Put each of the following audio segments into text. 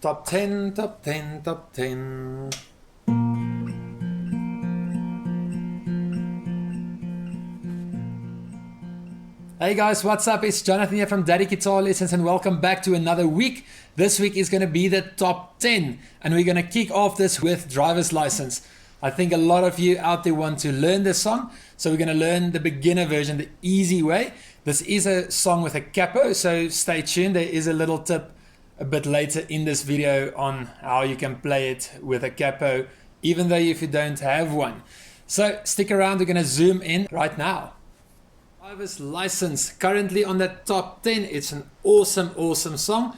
Top 10, top 10, top 10. Hey guys, what's up? It's Jonathan here from Daddy Guitar Lessons and welcome back to another week. This week is going to be the top 10 and we're going to kick off this with Driver's License. I think a lot of you out there want to learn this song, so we're going to learn the beginner version, the easy way. This is a song with a capo, so stay tuned. There is a little tip a bit later in this video on how you can play it with a capo, even though if you don't have one. So stick around, we're going to zoom in right now. Driver's License, currently on the top 10. It's an awesome song.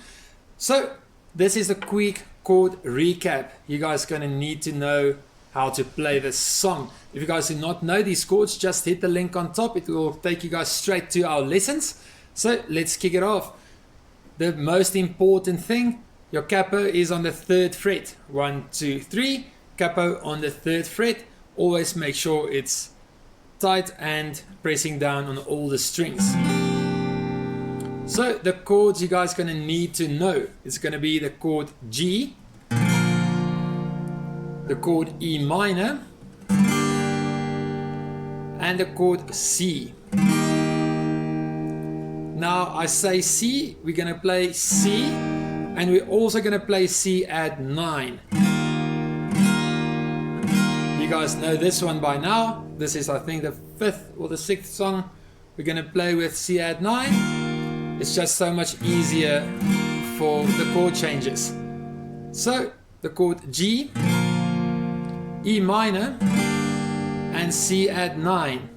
So this is a quick chord recap. You guys are going to need to know how to play this song. If you guys do not know these chords, just hit the link on top. It will take you guys straight to our lessons. So let's kick it off. The most important thing, your capo is on the 3rd fret. 1, 2, 3, capo on the 3rd fret. Always make sure it's tight and pressing down on all the strings. So the chords you guys are going to need to know, it's going to be the chord G, the chord E minor, and the chord C. Now I say C, we're going to play C, and we're also going to play C add 9. You guys know this one by now. This is, I think, the 5th or the 6th song we're going to play with C add 9. It's just so much easier for the chord changes. So the chord G, E minor, and C add 9.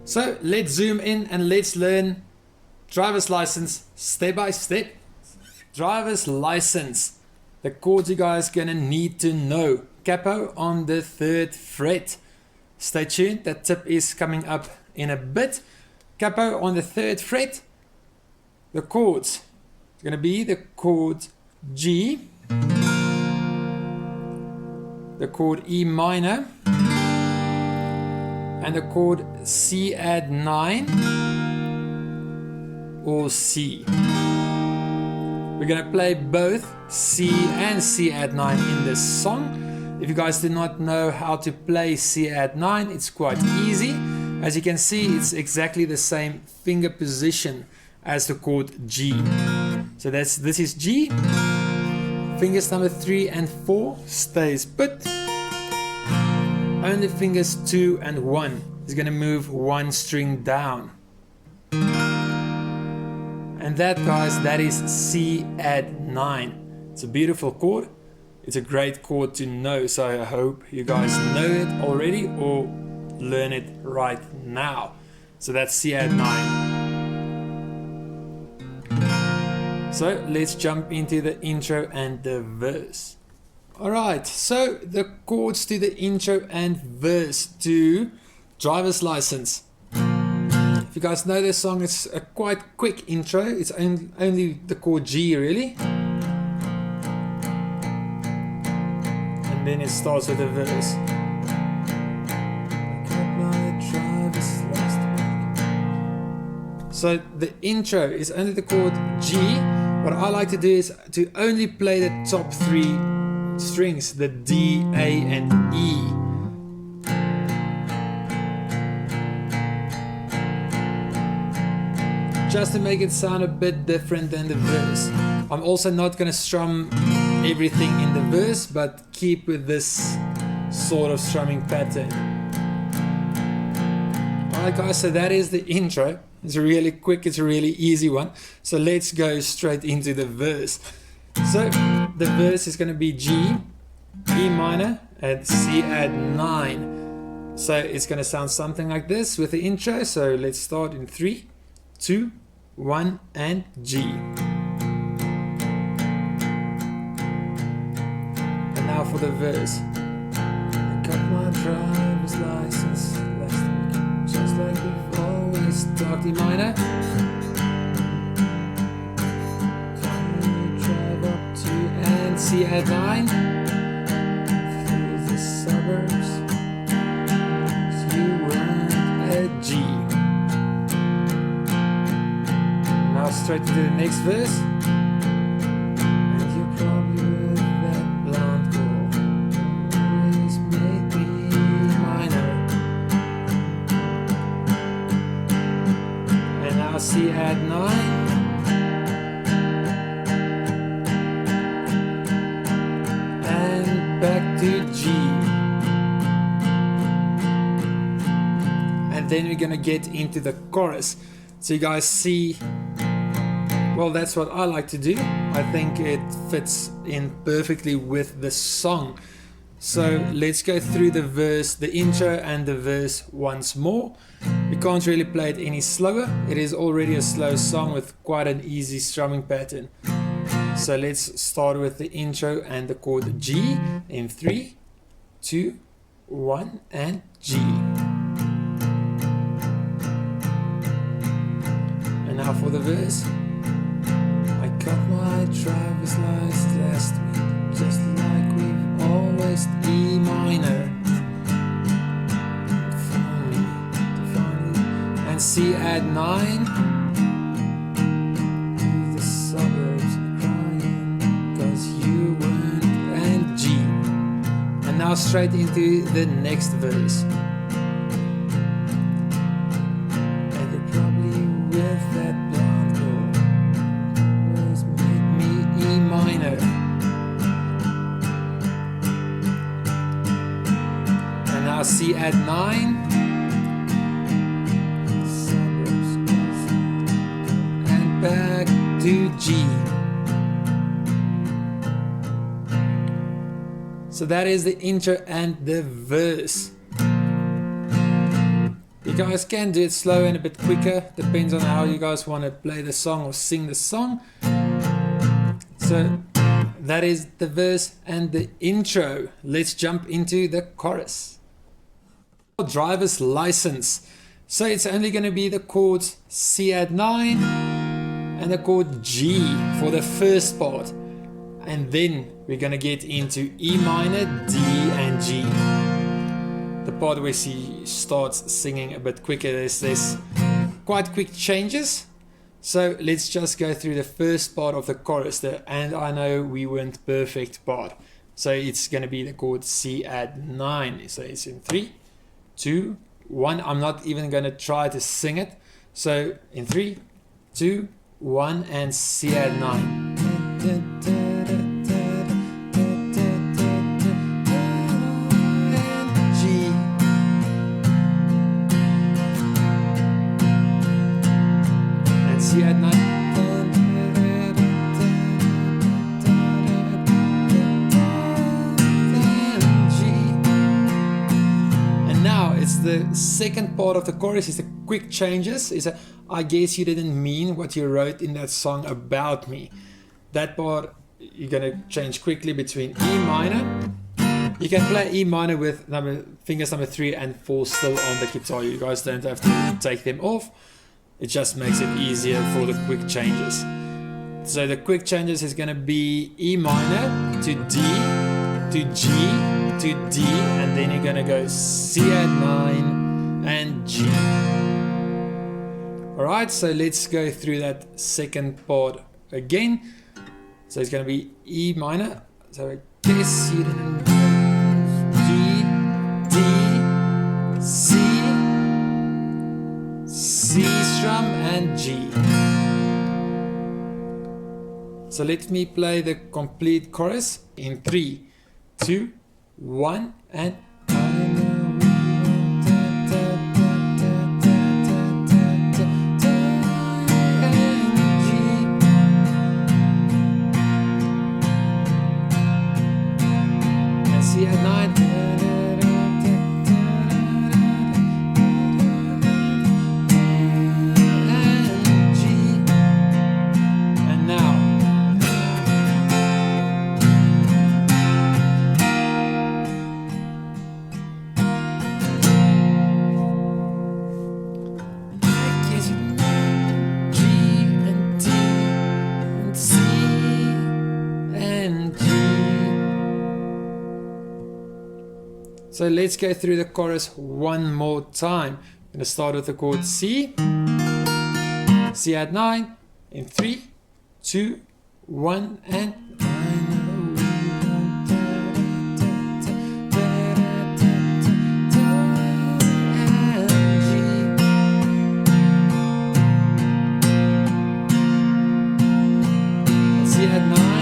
So let's zoom in and let's learn Driver's License step by step. Driver's License. The chords you guys gonna need to know. Capo on the 3rd fret. Stay tuned, that tip is coming up in a bit. Capo on the 3rd fret. The chords are gonna be the chord G, the chord E minor, and the chord C add 9 or C. We're going to play both C and C add 9 in this song. If you guys do not know how to play C add 9, it's quite easy. As you can see, it's exactly the same finger position as the chord G. So this is G. Fingers number 3 and 4 stays put. Only fingers 2 and 1 is going to move one string down. And that, guys, that is C add 9. It's a beautiful chord. It's a great chord to know. So I hope you guys know it already or learn it right now. So that's C add 9. So let's jump into the intro and the verse. Alright, so the chords to the intro and verse to Driver's License. If you guys know this song, it's a quite quick intro. It's only the chord G really. And then it starts with a verse. So the intro is only the chord G. What I like to do is to only play the top 3 strings, the D, A, and E. Just to make it sound a bit different than the verse. I'm also not going to strum everything in the verse, but keep with this sort of strumming pattern. Alright guys, so that is the intro. It's really quick, it's a really easy one. So let's go straight into the verse. So the verse is going to be G, E minor, and C add 9. So it's going to sound something like this with the intro. So let's start in 3, 2, 1, and G. And now for the verse. I got my driver's license. part, E minor. Drive up to and C add 9 through the suburbs. You want a G. Now straight to the next verse. And you probably with that blonde girl always make me minor. And now C add 9. Back to G, and then we're gonna get into the chorus. So you guys see, well, that's what I like to do. I think it fits in perfectly with the song. So let's go through the verse, the intro and the verse once more. We can't really play it any slower. It is already a slow song with quite an easy strumming pattern. So let's start with the intro and the chord G in 3, 2, 1 and G. And now for the verse. I got my driver's license last week, just like we've always E minor. And C add 9. Now straight into the next verse. And you're probably with that blonde girl always make me E minor. And now C add 9. Suburbs and back to G. So that is the intro and the verse. You guys can do it slow and a bit quicker, depends on how you guys want to play the song or sing the song. So that is the verse and the intro. Let's jump into the chorus. Driver's license. So it's only going to be the chords C add 9 and the chord G for the first part. And then we're going to get into E minor, D and G. The part where she starts singing a bit quicker, there's quite quick changes. So let's just go through the first part of the chorus, the and I know we weren't perfect part. So it's going to be the chord C add 9. So it's in 3, 2, 1. I'm not even going to try to sing it. So in 3, 2, 1 and C add 9. C add 9. And now it's the second part of the chorus, is the quick changes. Is I guess you didn't mean what you wrote in that song about me. That part you're gonna change quickly between E minor. You can play E minor with fingers number 3 and 4 still on the guitar. You guys don't have to take them off. It just makes it easier for the quick changes. So the quick changes is going to be E minor to D, to G, to D, and then you're going to go C add 9 and G. Alright, so let's go through that second part again. So it's going to be E minor. So I guess you didn't know. G, D, C, C strum and G. So let me play the complete chorus in 3, 2, 1 and C add 9. So let's go through the chorus one more time. I'm going to start with the chord C, C add 9 in 3, 2, 1, and C add 9.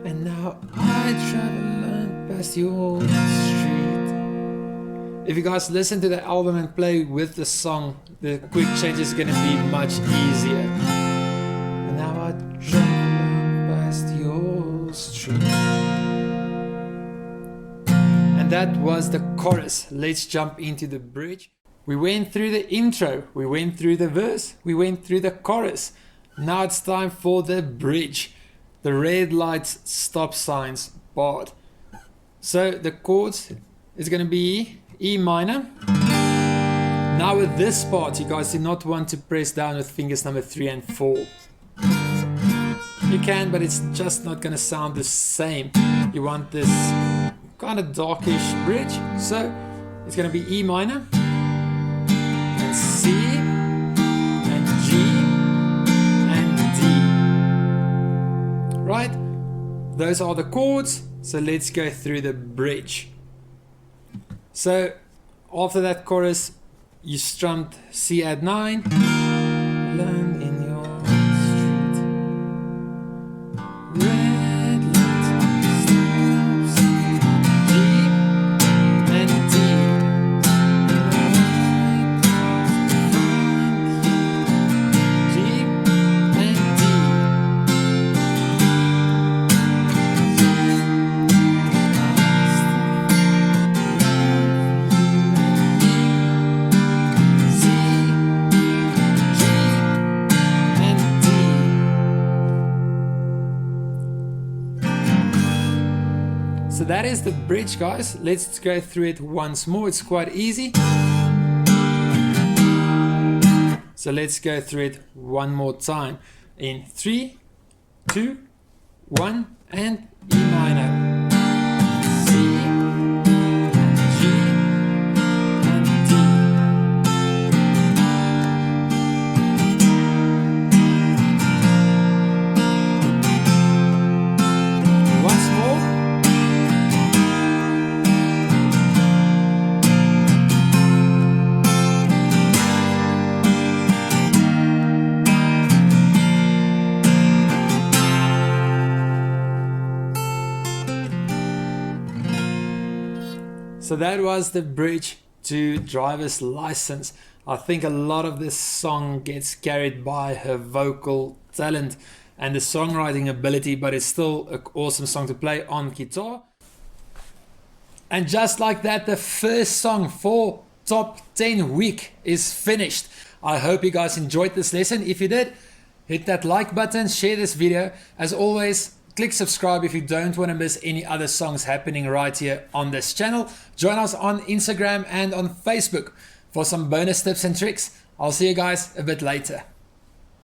And now I travel on past your street. If you guys listen to the album and play with the song, the quick change is gonna be much easier. And now I travel on past your street. And that was the chorus. Let's jump into the bridge. We went through the intro, we went through the verse, we went through the chorus. Now it's time for the bridge. The red lights, stop signs, barred. So the chords is going to be E minor. Now with this part, you guys do not want to press down with fingers number 3 and 4. You can, but it's just not going to sound the same. You want this kind of darkish bridge. So it's going to be E minor, and C, and G, and D. Right? Those are the chords. So let's go through the bridge. So after that chorus, you strummed C add 9. Land in your street. Red light stops. G and D. G and D. So that is the bridge, guys. Let's go through it once more. It's quite easy. So let's go through it one more time. In 3, 2, 1, and E minor. C, G, and D. Once more. So that was the bridge to Driver's License. I think a lot of this song gets carried by her vocal talent and the songwriting ability, but it's still an awesome song to play on guitar. And just like that, the first song for Top 10 Week is finished. I hope you guys enjoyed this lesson. If you did, hit that like button, share this video. As always, click subscribe if you don't want to miss any other songs happening right here on this channel. Join us on Instagram and on Facebook for some bonus tips and tricks. I'll see you guys a bit later.